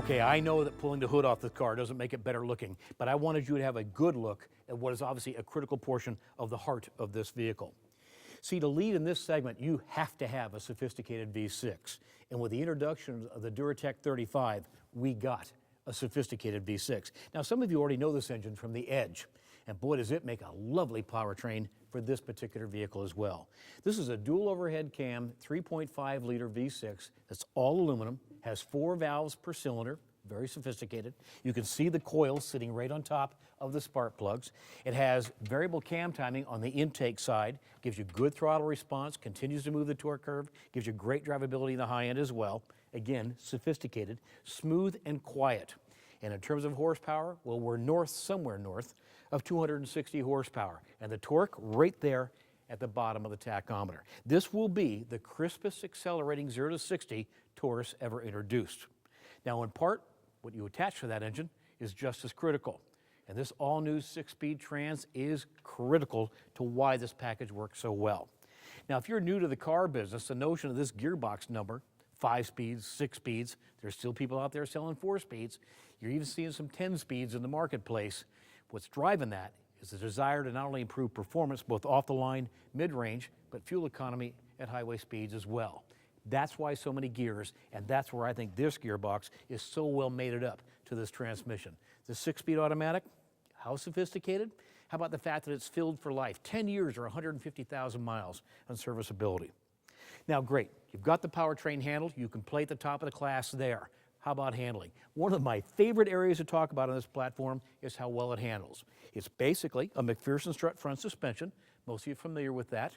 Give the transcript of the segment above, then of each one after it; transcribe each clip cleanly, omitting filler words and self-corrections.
Okay, I know that pulling the hood off the car doesn't make it better looking, but I wanted you to have a good look at what is obviously a critical portion of the heart of this vehicle. See, to lead in this segment, you have to have a sophisticated V6. And with the introduction of the Duratec 35, we got a sophisticated V6. Now, some of you already know this engine from the Edge, and boy, does it make a lovely powertrain for this particular vehicle as well. This is a dual overhead cam 3.5 liter V6 that's all aluminum, has 4 valves per cylinder, very sophisticated. You can see the coil sitting right on top of the spark plugs. It has variable cam timing on the intake side, gives you good throttle response, continues to move the torque curve, gives you great drivability in the high end as well. Again, sophisticated, smooth and quiet. And in terms of horsepower, well, we're somewhere north of 260 horsepower. And the torque right there at the bottom of the tachometer. This will be the crispest accelerating 0 to 60 Taurus ever introduced. Now, in part, what you attach to that engine is just as critical. And this all-new 6-speed trans is critical to why this package works so well. Now, if you're new to the car business, the notion of this gearbox number, 5 speeds, 6 speeds, there's still people out there selling 4 speeds. You're even seeing some 10 speeds in the marketplace. What's driving that is the desire to not only improve performance, both off the line, mid-range, but fuel economy at highway speeds as well. That's why so many gears, and that's where I think this gearbox is so well mated up to this transmission. The 6-speed automatic, how sophisticated? How about the fact that it's filled for life? 10 years or 150,000 miles on serviceability. Now, great, you've got the powertrain handled. You can play at the top of the class there. How about handling? One of my favorite areas to talk about on this platform is how well it handles. It's basically a McPherson strut front suspension. Most of you are familiar with that.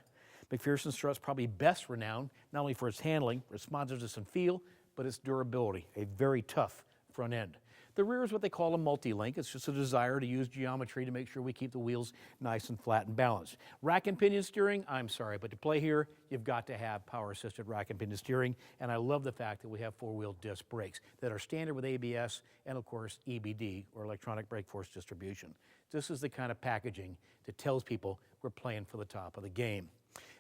McPherson strut's probably best renowned, not only for its handling, responsiveness and feel, but its durability, a very tough front end. The rear is what they call a multi-link. It's just a desire to use geometry to make sure we keep the wheels nice and flat and balanced. Rack and pinion steering, I'm sorry, but to play here, you've got to have power-assisted rack and pinion steering, and I love the fact that we have 4-wheel disc brakes that are standard with ABS and, of course, EBD, or electronic brake force distribution. This is the kind of packaging that tells people we're playing for the top of the game.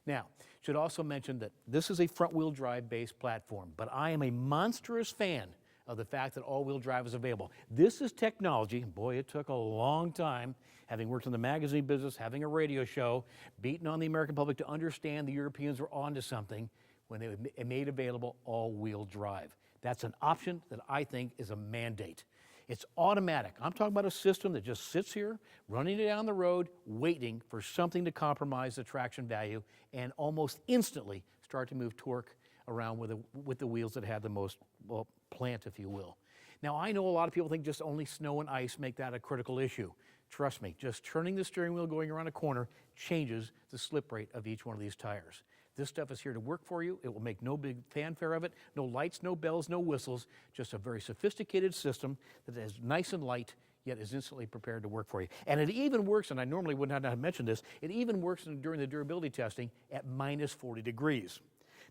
Now, should also mention that this is a front-wheel drive-based platform, but I am a monstrous fan of the fact that all-wheel drive is available. This is technology. Boy, it took a long time, having worked in the magazine business, having a radio show, beating on the American public to understand the Europeans were onto something when they made available all-wheel drive. That's an option that I think is a mandate. It's automatic. I'm talking about a system that just sits here, running it down the road, waiting for something to compromise the traction value, and almost instantly start to move torque around with the wheels that have the most, well, plant, if you will. Now, I know a lot of people think just only snow and ice make that a critical issue. Trust me, just turning the steering wheel going around a corner changes the slip rate of each one of these tires. This stuff is here to work for you. It will make no big fanfare of it. No lights, no bells, no whistles. Just a very sophisticated system that is nice and light, yet is instantly prepared to work for you. And it even works, and I normally would not have mentioned this, it even works during the durability testing at minus 40 degrees.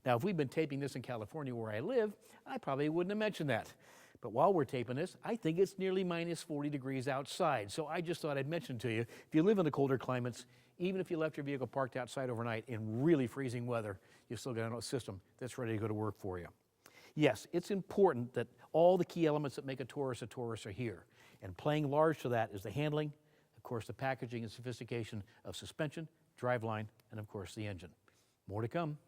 Now, if we'd been taping this in California where I live, I probably wouldn't have mentioned that. But while we're taping this, I think it's nearly minus 40 degrees outside. So I just thought I'd mention to you, if you live in the colder climates, even if you left your vehicle parked outside overnight in really freezing weather, you've still got a system that's ready to go to work for you. Yes, it's important that all the key elements that make a Taurus are here. And playing large to that is the handling, of course, the packaging and sophistication of suspension, driveline, and of course the engine. More to come.